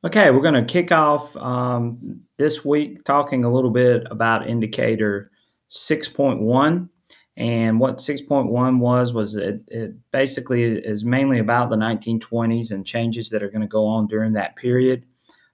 Okay, we're going to kick off this week talking a little bit about indicator 6.1. And what 6.1 was it basically is mainly about the 1920s and changes that are going to go on during that period.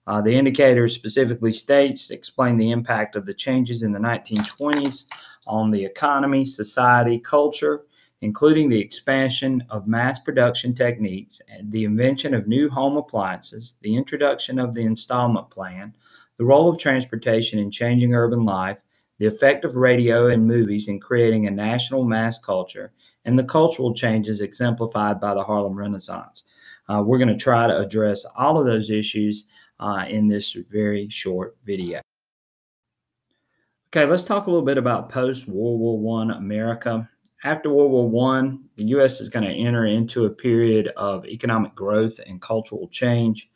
The indicator specifically states explain the impact of the changes in the 1920s on the economy, society, culture, including the expansion of mass production techniques, and the invention of new home appliances, the introduction of the installment plan, the role of transportation in changing urban life, the effect of radio and movies in creating a national mass culture, and the cultural changes exemplified by the Harlem Renaissance. We're going to try to address all of those issues in this very short video. Okay, let's talk a little bit about post World War One America. After World War One, the U.S. is going to enter into a period of economic growth and cultural change.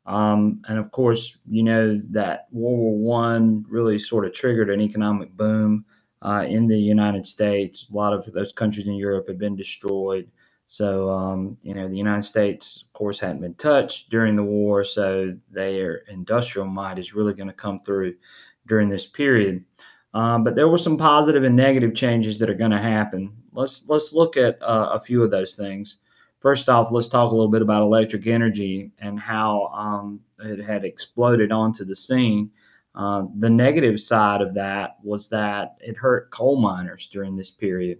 And of course, you know that World War One really sort of triggered an economic boom in the United States. A lot of those countries in Europe had been destroyed. So, you know, the United States, of course, hadn't been touched during the war. So their industrial might is really going to come through during this period. But there were some positive and negative changes that are going to happen. Let's look at a few of those things. First off, let's talk a little bit about electric energy and how it had exploded onto the scene. The negative side of that was that it hurt coal miners during this period.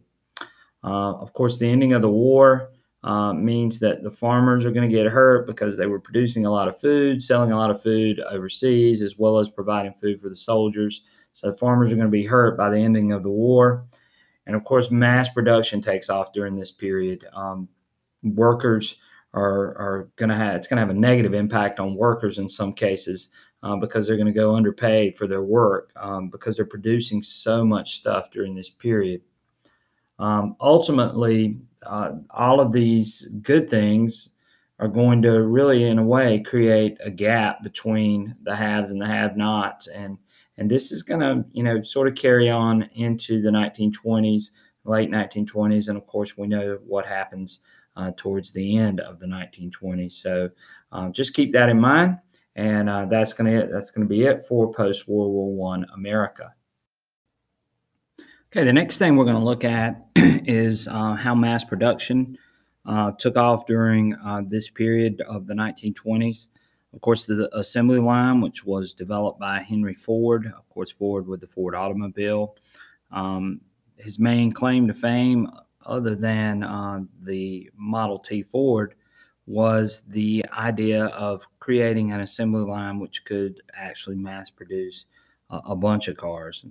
Of course, the ending of the war means that the farmers are going to get hurt because they were producing a lot of food, selling a lot of food overseas, as well as providing food for the soldiers. So farmers are going to be hurt by the ending of the war. And of course, mass production takes off during this period. Workers are going to have it's going to have a negative impact on workers in some cases because they're going to go underpaid for their work because they're producing so much stuff during this period. Ultimately, all of these good things are going to really, in a way, create a gap between the haves and the have-nots, and this is going to, you know, sort of carry on into the 1920s, late 1920s, and of course, we know what happens towards the end of the 1920s. So, just keep that in mind, and that's going to be it for post World War One America. Okay, the next thing we're going to look at is how mass production took off during this period of the 1920s. Of course, the assembly line, which was developed by Henry Ford, of course, Ford with the Ford automobile. His main claim to fame, other than the Model T Ford, was the idea of creating an assembly line which could actually mass produce a bunch of cars.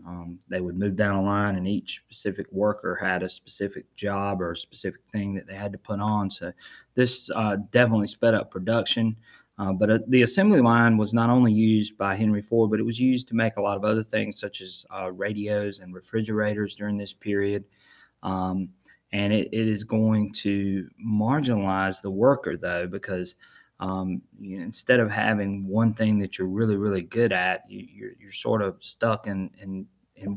They would move down a line, and each specific worker had a specific job or a specific thing that they had to put on. So this definitely sped up production. But the assembly line was not only used by Henry Ford, but it was used to make a lot of other things, such as radios and refrigerators during this period. And it is going to marginalize the worker, though, because instead of having one thing that you're really, really good at, you're sort of stuck in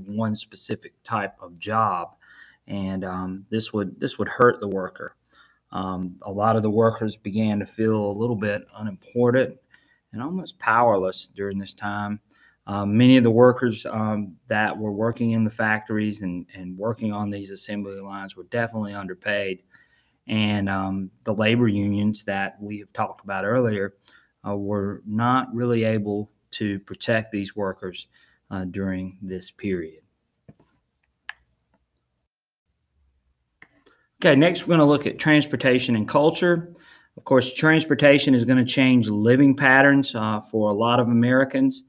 one specific type of job, and this would hurt the worker. A lot of the workers began to feel a little bit unimportant and almost powerless during this time. Many of the workers that were working in the factories and working on these assembly lines were definitely underpaid. And the labor unions that we have talked about earlier were not really able to protect these workers during this period. Okay, next we're going to look at transportation and culture. Of course, transportation is going to change living patterns for a lot of Americans.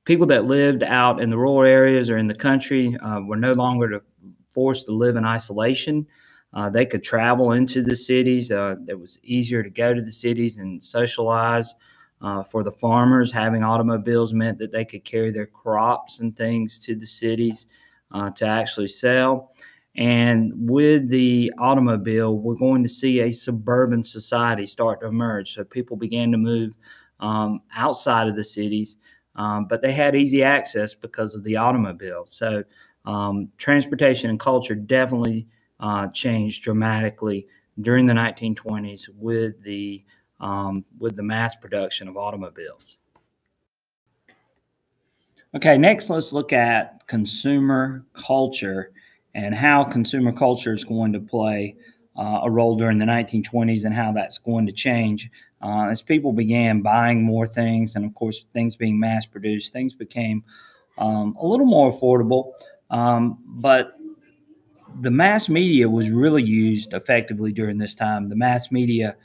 People that lived out in the rural areas or in the country were no longer forced to live in isolation. They could travel into the cities. It was easier to go to the cities and socialize. For the farmers, having automobiles meant that they could carry their crops and things to the cities to actually sell. And with the automobile, we're going to see a suburban society start to emerge. So people began to move outside of the cities, but they had easy access because of the automobile. So transportation and culture definitely changed dramatically during the 1920s with the with the mass production of automobiles. Okay, next let's look at consumer culture and how consumer culture is going to play a role during the 1920s and how that's going to change. As people began buying more things, and of course, things being mass produced, things became a little more affordable. But the mass media was really used effectively during this time. The mass media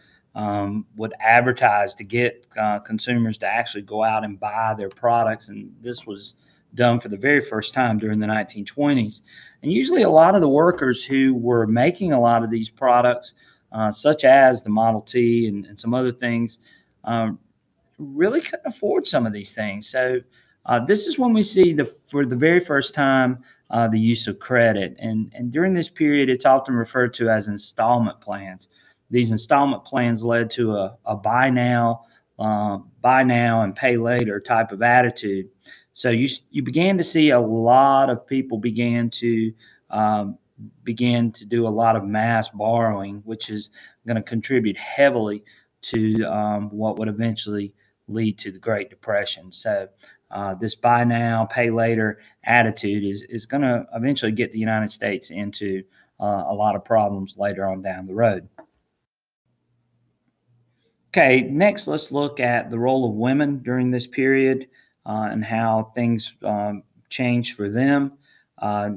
would advertise to get consumers to actually go out and buy their products, and this was done for the very first time during the 1920s. And usually, a lot of the workers who were making a lot of these products, such as the Model T and some other things, um, really couldn't afford some of these things. So this is when we see for the very first time the use of credit, and during this period, it's often referred to as installment plans. These installment plans led to a buy now and pay later type of attitude. So you began to see a lot of people um, began to do a lot of mass borrowing, which is going to contribute heavily to what would eventually lead to the Great Depression. So, this buy now, pay later attitude is going to eventually get the United States into a lot of problems later on down the road. Okay, next let's look at the role of women during this period and how things changed for them.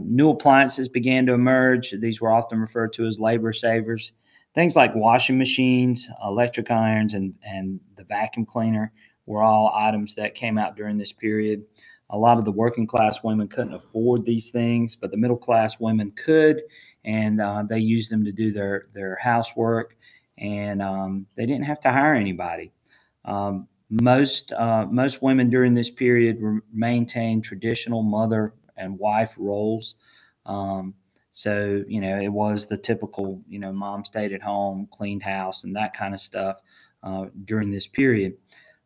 New appliances began to emerge. These were often referred to as labor savers. Things like washing machines, electric irons, and the vacuum cleaner were all items that came out during this period. A lot of the working class women couldn't afford these things, but the middle class women could, and they used them to do their housework, and they didn't have to hire anybody. Most women during this period maintained traditional mother and wife roles. Um, so it was the typical mom stayed at home, cleaned house, and that kind of stuff during this period.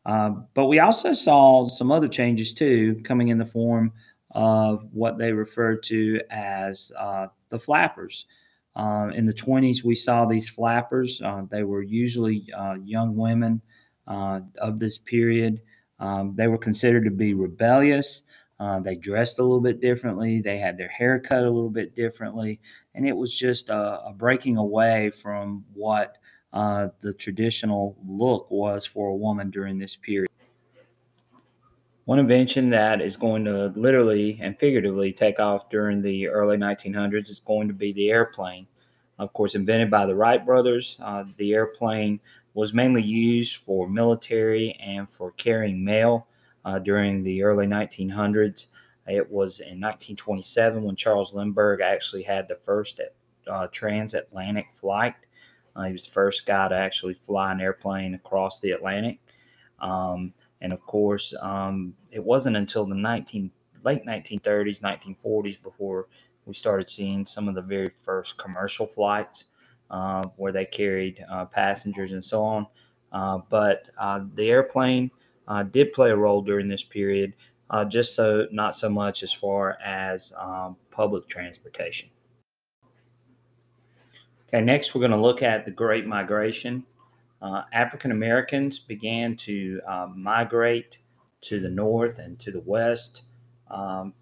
But we also saw some other changes too, coming in the form of what they referred to as the flappers. In the 20s, we saw these flappers. They were usually young women of this period. They were considered to be rebellious. They dressed a little bit differently. They had their hair cut a little bit differently. And it was just a breaking away from what the traditional look was for a woman during this period. One invention that is going to literally and figuratively take off during the early 1900s is going to be the airplane. Of course, invented by the Wright brothers, the airplane was mainly used for military and for carrying mail during the early 1900s. It was in 1927 when Charles Lindbergh actually had the first transatlantic flight. He was the first guy to actually fly an airplane across the Atlantic. And of course, it wasn't until the late 1930s, 1940s before we started seeing some of the very first commercial flights where they carried passengers and so on. But the airplane did play a role during this period, just so not so much as far as public transportation. Okay, next we're going to look at the Great Migration. African Americans began to migrate to the north and to the west,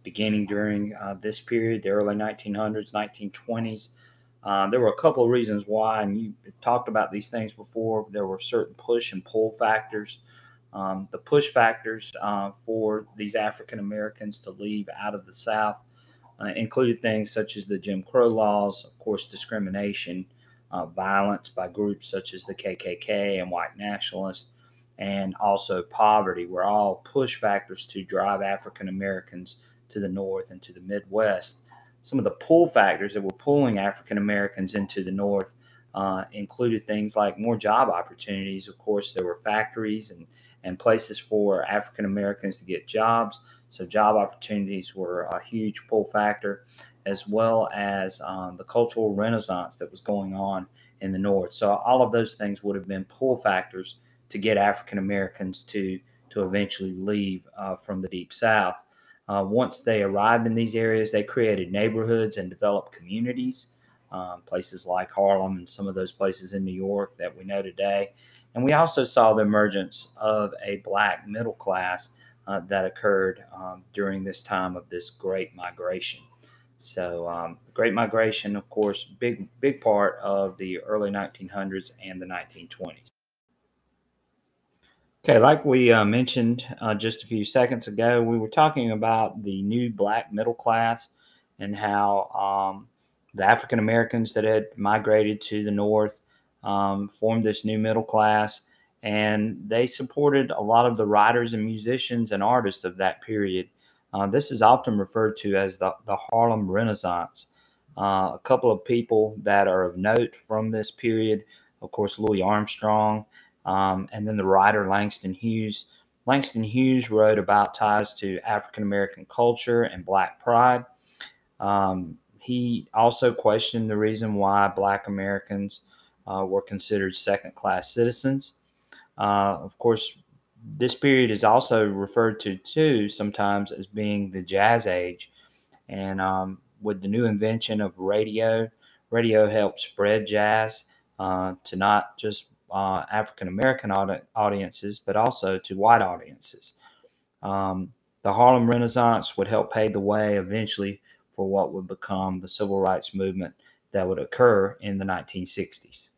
beginning during this period, the early 1900s, 1920s. There were a couple of reasons why, and you talked about these things before. There were certain push and pull factors. The push factors for these African Americans to leave out of the South included things such as the Jim Crow laws, of course, discrimination, violence by groups such as the KKK and white nationalists, and also poverty were all push factors to drive African Americans to the North and to the Midwest. Some of the pull factors that were pulling African Americans into the North included things like more job opportunities. Of course, there were factories and places for African Americans to get jobs. So, job opportunities were a huge pull factor, as well as the cultural renaissance that was going on in the North. So, all of those things would have been pull factors to get African Americans to eventually leave from the Deep South. Once they arrived in these areas, they created neighborhoods and developed communities, places like Harlem and some of those places in New York that we know today. And we also saw the emergence of a black middle class that occurred during this time of this Great Migration. So, the Great Migration, of course, big part of the early 1900s and the 1920s. Okay, like we mentioned just a few seconds ago, we were talking about the new black middle class and how the African Americans that had migrated to the North formed this new middle class, and they supported a lot of the writers and musicians and artists of that period. This is often referred to as the Harlem Renaissance. A couple of people that are of note from this period, of course, Louis Armstrong, and then the writer Langston Hughes. Langston Hughes wrote about ties to African American culture and Black pride. He also questioned the reason why Black Americans were considered second class citizens. Of course, this period is also referred to too sometimes as being the Jazz Age. And with the new invention of radio, radio helped spread jazz to not just African American audiences, but also to white audiences. The Harlem Renaissance would help pave the way eventually for what would become the civil rights movement that would occur in the 1960s.